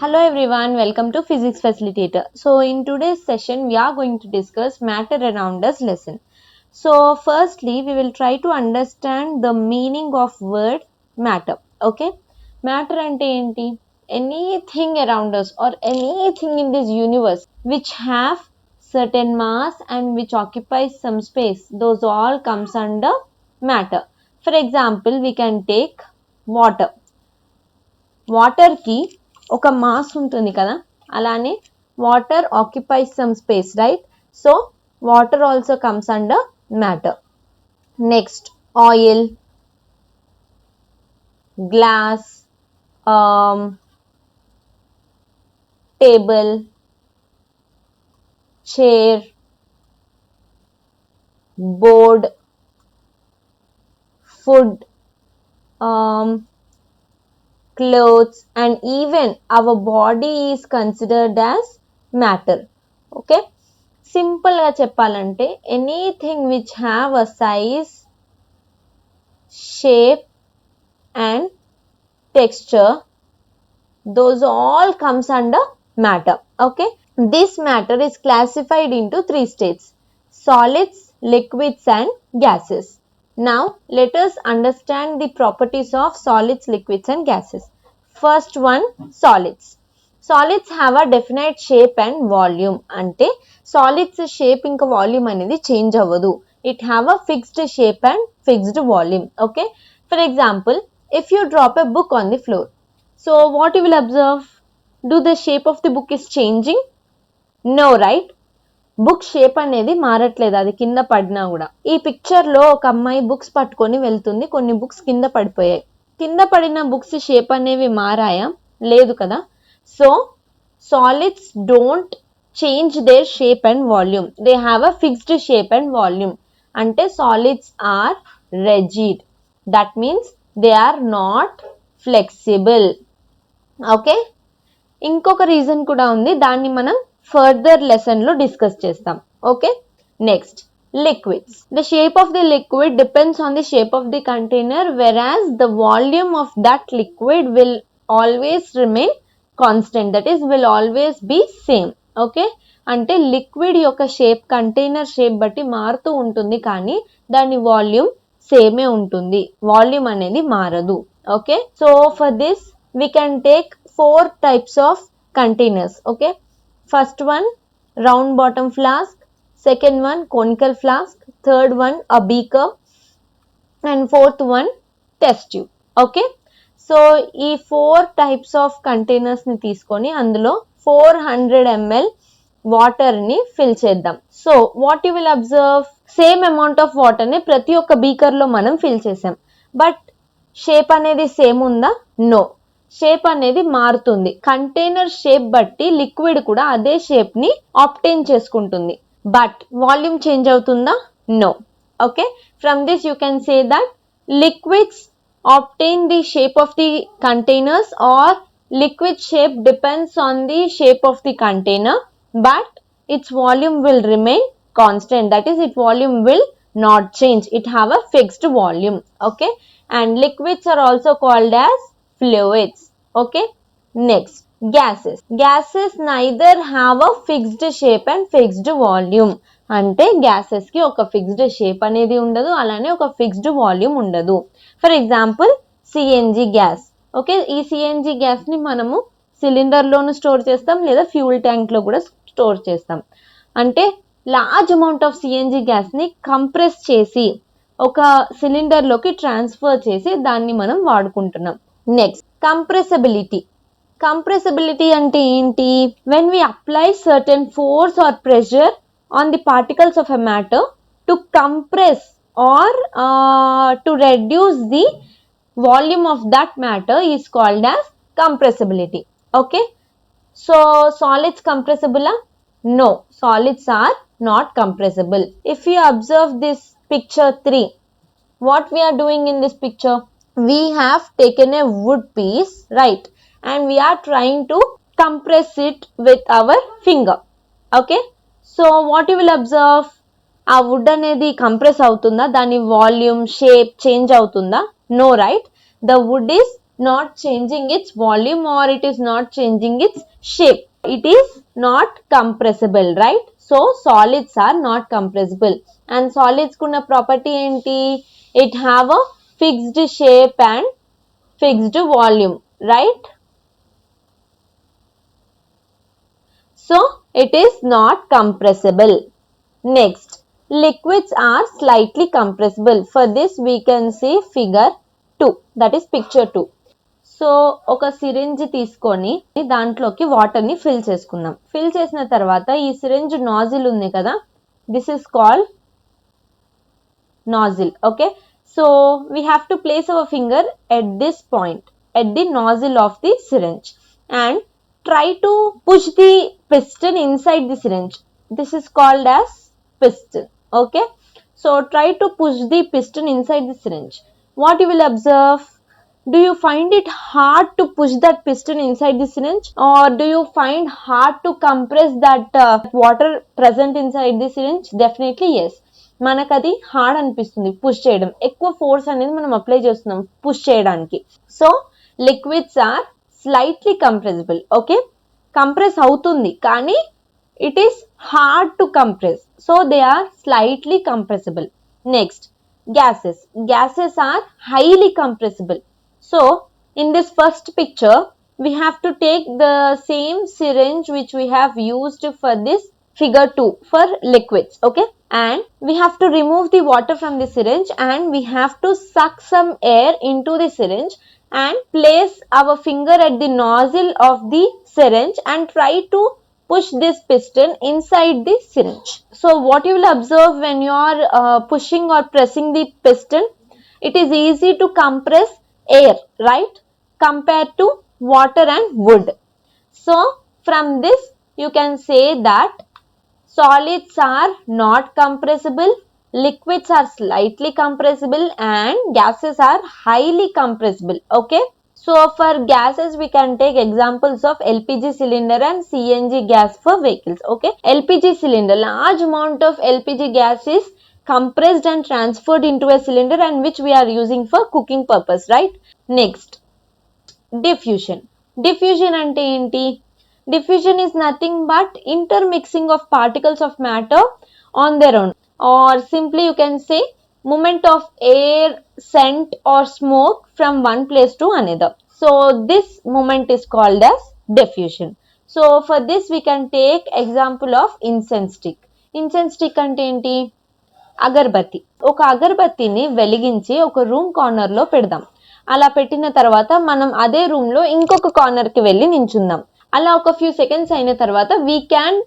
Hello everyone, welcome to Physics Facilitator. So in today's session, we are going to discuss matter around us lesson. So firstly, we will try to understand the meaning of word matter. Okay, matter ante enti? Anything around us or anything in this universe which have certain mass and which occupies some space, those all comes under matter. For example, we can take water. Water కి ఒక mass ఉంటుంది కదా, అలానే water occupies some space, right? So water also comes under matter. Next oil, glass, table, chair, board, food, clothes, and even our body is considered as matter. Okay, simple ga cheppalante anything which have a size, shape and texture, those all comes under matter. Okay, this matter is classified into three states: solids, liquids and gases. Now let us understand the properties of solids, liquids and gases. First one, solids. Solids have a definite shape and volume. Ante solids shape inka volume anedi change avadu. It have a fixed shape and fixed volume. Okay, for example, if you drop a book on the floor, so what you will observe? Do the shape of the book is changing? No, right? Book shape అనేది మారట్లేదు, అది కింద పడినా కూడా. ఈ picture లో ఒక అమ్మాయి books పట్టుకొని వెళ్తుంది, కొన్ని బుక్స్ కింద పడిపోయాయి. కింద పడిన బుక్స్ షేప్ అనేవి మారాయా? లేదు కదా. So solids don't change their shape and volume, they have a fixed shape and volume. అంటే solids are rigid, that means they are not flexible. Okay, ఇంకొక రీజన్ కూడా ఉంది, దాన్ని మనం ఫర్దర్ లెసన్ లో డిస్కస్ చేస్తాం. Okay, next liquids. The shape of the liquid depends on the shape of the container, whereas the volume of that liquid will always remain constant, that is will always be same. Okay, అంటే liquid యొక్క shape container shape బట్టి మారుతూ ఉంటుంది, కానీ దాని volume సేమే ఉంటుంది, volume అనేది మారదు. Okay, so for this we can take 4 types of containers. Okay, first one, round bottom flask, second one, conical flask, third one, a beaker, and fourth one, test tube. Okay, so ఈ 4 types of containers ని తీసుకొని అందులో 400 ml water ని fill చేద్దాం. So what you will observe, same amount of water ని ప్రతి ఒక్క beaker లో మనం ఫిల్ చేసాం, బట్ షేప్ అనేది సేమ్ ఉందా? నో, షేప్ అనేది మారుతుంది. కంటైనర్ షేప్ బట్టి లిక్విడ్ కూడా అదే షేప్ ని ఆబ్టైన్ చేసుకుంటుంది, బట్ వాల్యూమ్ చేంజ్ అవుతుందా? No. Okay, from this you can say that liquids obtain the shape of the containers, or liquid shape depends on the shape of the container, but its volume will remain constant, that is its volume will not change, it have a fixed volume. Okay, and liquids are also called as fluids. Okay, next gases. Gases neither have a fixed shape and fixed volume. అంటే gases కి ఒక fixed shape అనేది ఉండదు, అలానే ఒక fixed volume ఉండదు. For example CNG gas. Okay, ఈ CNG gas ని మనము సిలిండర్ లోను స్టోర్ చేస్తాం, లేదా ఫ్యూల్ ట్యాంక్ లో కూడా స్టోర్ చేస్తాం. అంటే large amount of CNG gas ని కంప్రెస్ చేసి ఒక సిలిండర్ లోకి ట్రాన్స్ఫర్ చేసి దాన్ని మనం వాడుకుంటున్నాం. Next compressibility. Compressibility అంటే ఏంటి? When we apply certain force or pressure on the particles of a matter to compress or to reduce the volume of that matter is called as compressibility. Okay, so solids compressible? No, solids are not compressible. If you observe this picture 3, what we are doing in this picture? We have taken a wood piece, right, and we are trying to compress it with our finger. Okay, so what you will observe, ఆ wood అనేది compress అవుతుందా? దాని volume, shape change అవుతుందా? No, right, the wood is not changing its volume or it is not changing its shape. It is not compressible, right? So solids are not compressible. And solids kuna property enti? It have a fixed shape and fixed volume, right? So it is not compressible. Next, liquids are slightly compressible. For this we can see figure 2, that is picture 2. So ఒక syringe తీసుకొని దాంట్లోకి water ని fill చేసుకుందాం. Fill చేసిన తర్వాత ఈ syringe nozzle ఉంది కదా, this is called nozzle. Okay, so we have to place our finger at this point, at the nozzle of the syringe, and try to push the piston inside the syringe. This is called as piston. Okay, so try to push the piston inside the syringe. What you will observe? Do you find it hard to push that piston inside the syringe, or do you find hard to compress that water present inside the syringe? Definitely yes. మనకు అది hard అనిపిస్తుంది push చేయడం, ఎక్కువ force అనేది మనం apply చేస్తున్నాం push చేయడానికి. So liquids are slightly compressible. Okay, compress అవుతుంది కానీ it is hard to compress, so they are slightly compressible. Next, gases. Gases are highly compressible. So in this first picture we have to take the same syringe which we have used for this figure 2 for liquids. Okay, and we have to remove the water from the syringe and we have to suck some air into the syringe and place our finger at the nozzle of the syringe and try to push this piston inside the syringe. So what you will observe when you are pushing or pressing the piston, it is easy to compress air, right, compared to water and wood. So from this you can say that solids are not compressible, liquids are slightly compressible, and gases are highly compressible. Okay, so for gases we can take examples of LPG cylinder and CNG gas for vehicles. Okay, LPG cylinder, large amount of LPG gas is compressed and transferred into a cylinder and which we are using for cooking purpose, right? Next, diffusion. Diffusion ante enti? Diffusion is nothing but intermixing of particles of matter on their own, or simply you can say movement of air, scent or smoke from one place to another. So this movement is called as diffusion. So for this we can take example of incense stick. Incense stick ante enti? Agarbatti. ఒక అగర్బత్తిని వెలిగించి ఒక room corner లో పెడదాం. అలా పెట్టిన తర్వాత మనం అదే రూమ్ లో ఇంకొక కార్నర్ కి వెళ్ళి నించుందాం. అలా ఒక ఫ్యూ సెకండ్స్ అయిన తర్వాత we can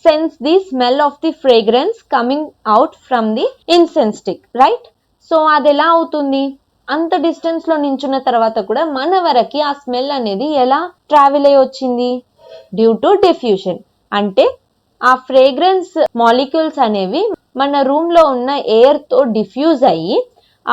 sense the smell of the fragrance coming out from the incense stick, right? So అది ఎలా అవుతుంది? అంత డిస్టెన్స్ లో నించున్న తర్వాత కూడా మన వరకు ఆ స్మెల్ అనేది ఎలా ట్రావెల్ అయ్యి వచ్చింది? Due to diffusion. అంటే ఆ ఫ్రేగ్రెన్స్ మాలిక్యూల్స్ అనేవి మన రూమ్ లో ఉన్న ఎయిర్ తో డిఫ్యూజ్ అయ్యి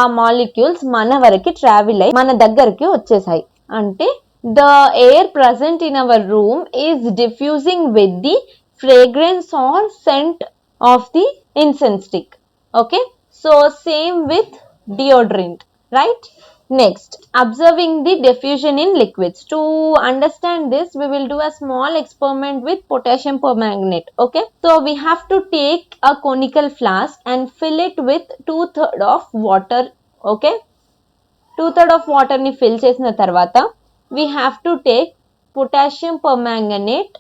ఆ మాలిక్యూల్స్ మన వరకు ట్రావెల్ అయ్యి మన దగ్గరికి వచ్చేసాయి. అంటే the air present in our room is diffusing with the fragrance or scent of the incense stick. Okay, so same with deodorant, right? Next, observing the diffusion in liquids. To understand this, we will do a small experiment with potassium permanganate. Okay, so we have to take a conical flask and fill it with 2/3 of water. Okay, 2/3 of water ni fill chesina tarvata we have to take potassium permanganate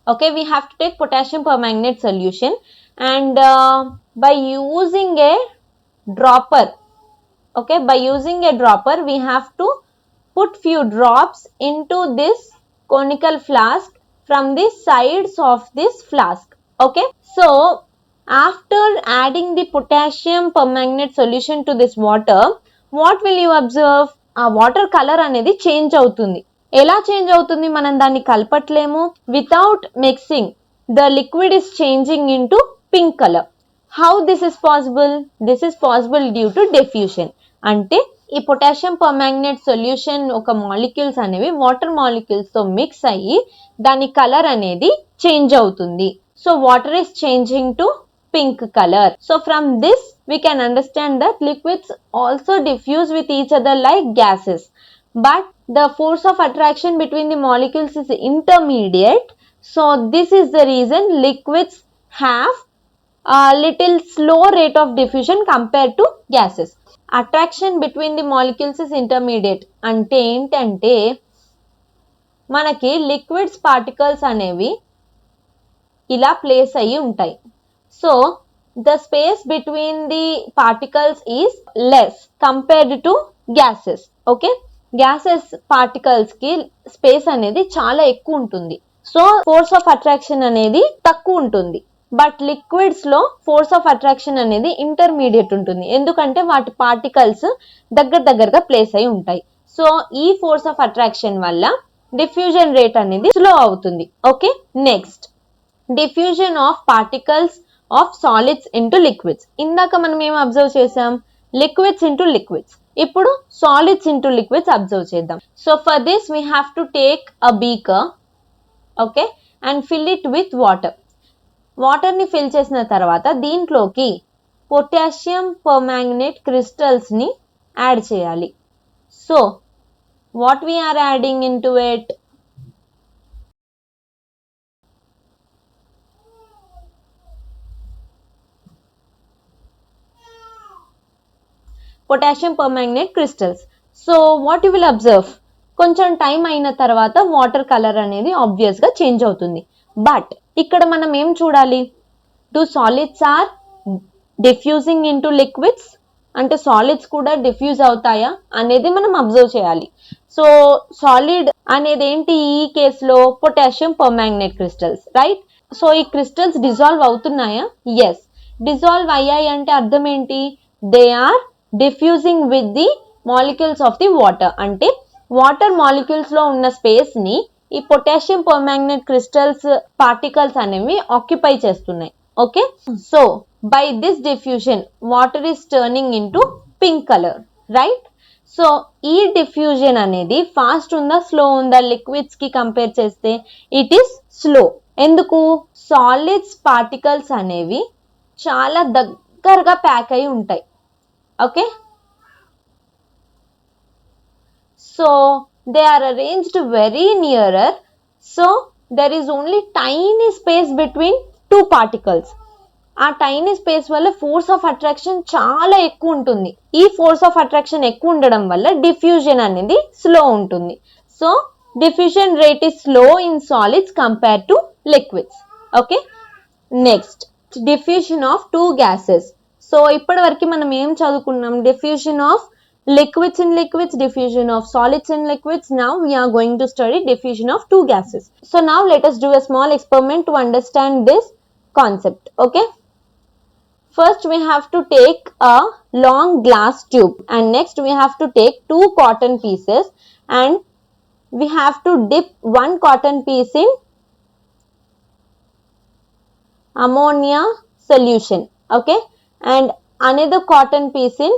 okay, we have to take potassium permanganate solution and by using a dropper, okay, by using a dropper we have to put few drops into this conical flask from the sides of this flask. Okay, so after adding the potassium permanganate solution to this water, what will you observe? ఆ water colour అనేది change అవుతుంది. ఎలా change అవుతుంది? మనం దాన్ని కలపట్లేము. Without mixing the liquid is changing into pink colour. How this is possible? This is possible due to diffusion. అంటే ఈ పొటాషియం పర్మాంగనేట్ సొల్యూషన్ ఒక మాలిక్యూల్స్ అనేవి వాటర్ మాలిక్యూల్స్ తో మిక్స్ అయ్యి దాని కలర్ అనేది చేంజ్ అవుతుంది. So water is changing to pink color. So from this we can understand that liquids also diffuse with each other like gases, but the force of attraction between the molecules is intermediate. So this is the reason liquids have a little slow rate of diffusion compared to gases. Attraction between the molecules is intermediate అంటే ఏంటంటే మనకి liquids particles అనేవి ఇలా place అయ్యి ఉంటాయి. So the space between the particles is less compared to gases. Okay, gases particles కి space అనేది చాలా ఎక్కువ ఉంటుంది. సో ఫోర్స్ ఆఫ్ అట్రాక్షన్ అనేది తక్కువ ఉంటుంది. బట్ లిక్విడ్స్ లో ఫోర్స్ ఆఫ్ అట్రాక్షన్ అనేది ఇంటర్మీడియట్ ఉంటుంది, ఎందుకంటే వాటి పార్టికల్స్ దగ్గరగా ప్లేస్ అయి ఉంటాయి. సో ఈ ఫోర్స్ ఆఫ్ అట్రాక్షన్ వల్ల డిఫ్యూజన్ రేట్ అనేది స్లో అవుతుంది. Okay, next diffusion of particles of solids into liquids. ఇందాక మనం ఏం అబ్జర్వ్ చేసాం, లిక్విడ్స్ ఇంటూ లిక్విడ్స్. ఇప్పుడు సాలిడ్స్ ఇంటూ లిక్విడ్స్ అబ్జర్వ్ చేద్దాం. So for this we have to take a beaker, okay, and fill it with water. Water ని fill చేసిన తర్వాత దీంట్లోకి పొటాషియం పర్మాంగనేట్ క్రిస్టల్స్ ని యాడ్ చేయాలి. So what we are adding into it? Potassium permanganate crystals. So what you will observe, కొంచెం time అయిన తర్వాత water colour అనేది ఆబ్వియస్ గా చేంజ్ అవుతుంది. బట్ ఇక్కడ మనం ఏం చూడాలి, do solids are diffusing into liquids, అంటే సాలిడ్స్ కూడా డిఫ్యూజ్ అవుతాయా అనేది మనం అబ్జర్వ్ చేయాలి. సో సాలిడ్ అనేది ఏంటి ఈ కేసులో, potassium permanganate crystals, right? So ఈ క్రిస్టల్స్ డిజాల్వ్ అవుతున్నాయా? ఎస్, డిజాల్వ్ అయ్యాయి. అంటే అర్థం ఏంటి, they are diffusing with the molecules of the water. అంటే వాటర్ మాలిక్యూల్స్ లో ఉన్న స్పేస్ ని ఈ పొటాషియం పర్మాంగనేట్ క్రిస్టల్స్ పార్టికల్స్ అనేవి ఆక్యుపై చేస్తున్నాయి. Okay, so by this diffusion water is turning into pink color, right? So ఈ డిఫ్యూజన్ అనేది fast ఉందా స్లో ఉందా లిక్విడ్స్ కి కంపేర్ చేస్తే? It is slow. ఎందుకు? సాలిడ్స్ పార్టికల్స్ అనేవి చాలా దగ్గరగా ప్యాక్ అయి ఉంటాయి. Okay, so they are arranged very nearer. So there is only tiny space between two particles. ఆ టైనీ స్పేస్ వల్ల ఫోర్స్ ఆఫ్ అట్రాక్షన్ చాలా ఎక్కువ ఉంటుంది. ఈ ఫోర్స్ ఆఫ్ అట్రాక్షన్ ఎక్కువ ఉండడం వల్ల డిఫ్యూజన్ అనేది స్లో ఉంటుంది. So diffusion rate is slow in solids compare to liquids. Okay, next diffusion of two gases. So ఇప్పటి వరకు మనం ఏం చదువుకున్నాం, diffusion of liquids in liquids, diffusion of solids in liquids. Now we are going to study diffusion of two gases. So now let us do a small experiment to understand this concept. Okay, first we have to take a long glass tube, and next we have to take two cotton pieces, and we have to dip one cotton piece in ammonia solution, okay, and another cotton piece in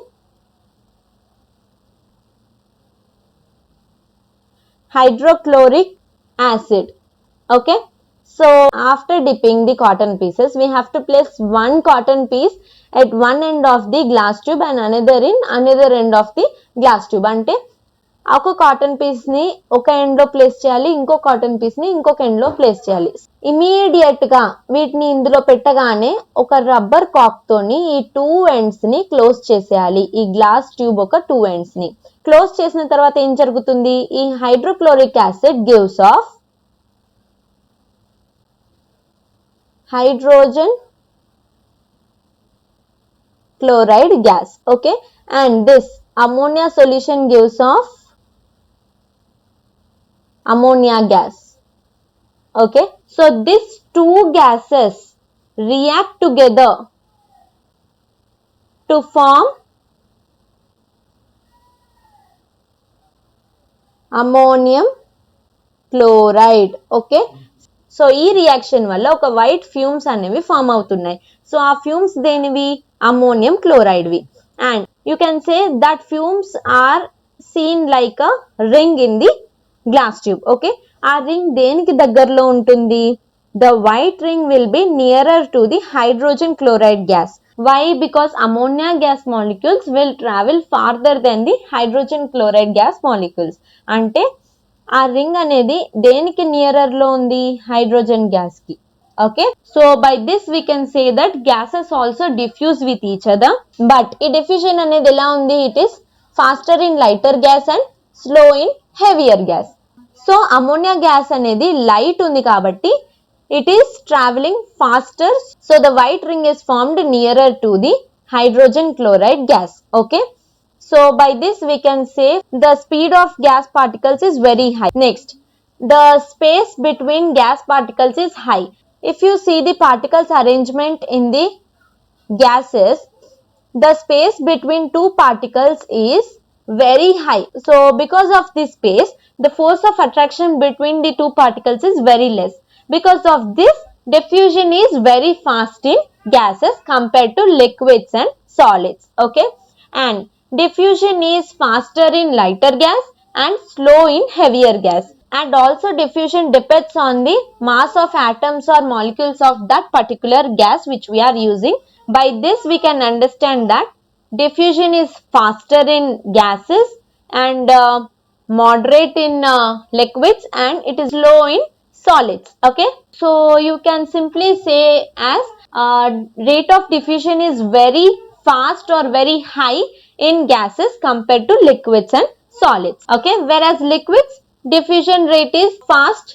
hydrochloric acid. Okay, so after dipping the cotton pieces, we have to place one cotton piece at one end of the glass tube and another in another end of the glass tube. అంటే ఒక cotton piece ని ఒక end లో place చేయాలి, ఇంకో cotton piece ని ఇంకొక end లో ప్లేస్ చేయాలి. ఇమీడియట్ గా వీటిని ఇందులో పెట్టగానే ఒక రబ్బర్ కాక్ తోని ఈ టూ ఎండ్స్ ని క్లోజ్ చేసేయాలి. ఈ గ్లాస్ ట్యూబ్ ఒక టూ ఎండ్స్ ని క్లోజ్ చేసిన తర్వాత ఏం జరుగుతుంది, ఈ hydrochloric acid gives of hydrogen chloride gas, okay, and this ammonia solution gives off ammonia gas. Okay, so these two gases react together to form ammonium chloride. Okay, so ఈ reaction వల్ల ఒక white fumes అనేవి form అవుతున్నాయి. So ఆ fumes దేనివి, ammonium chloride వి. And you can say that fumes are seen like a ring in the glass tube. Okay, ఆ ring దేనికి దగ్గరలో ఉంటుంది? The white ring will be nearer to the hydrogen chloride gas. Why? Because ammonia gas molecules will travel farther than the hydrogen chloride gas molecules. అంటే ఆ ring అనేది దేనికి nearer లో ఉంది? హైడ్రోజన్ గ్యాస్ కి. Okay, so by this we can say that gases also diffuse with each other, but ఈ diffusion అనేది ఎలా ఉంది? It is faster in lighter gas and slow in heavier gas. So ammonia gas అనేది light ఉంది కాబట్టి it is traveling faster, so the white ring is formed nearer to the hydrogen chloride gas. Okay, so by this we can say the speed of gas particles is very high. Next, the space between gas particles is high. If you see the particles arrangement in the gases, the space between two particles is very high. So because of this space, the force of attraction between the two particles is very less. Because of this, diffusion is very fast in gases compared to liquids and solids. Okay, and diffusion is faster in lighter gas and slow in heavier gas. And also diffusion depends on the mass of atoms or molecules of that particular gas which we are using. By this we can understand that diffusion is faster in gases and moderate in liquids, and it is low in solids. Okay, so you can simply say as rate of diffusion is very fast or very high in gases compared to liquids and solids. Okay, whereas liquids diffusion rate is fast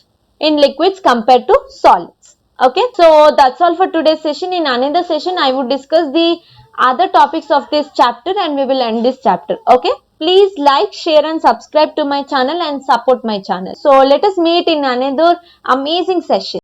in liquids compared to solids. Okay, so that's all for today's session. In another session I would discuss the other topics of this chapter and we will end this chapter. Okay, please like, share and subscribe to my channel and support my channel. So let us meet in another amazing session.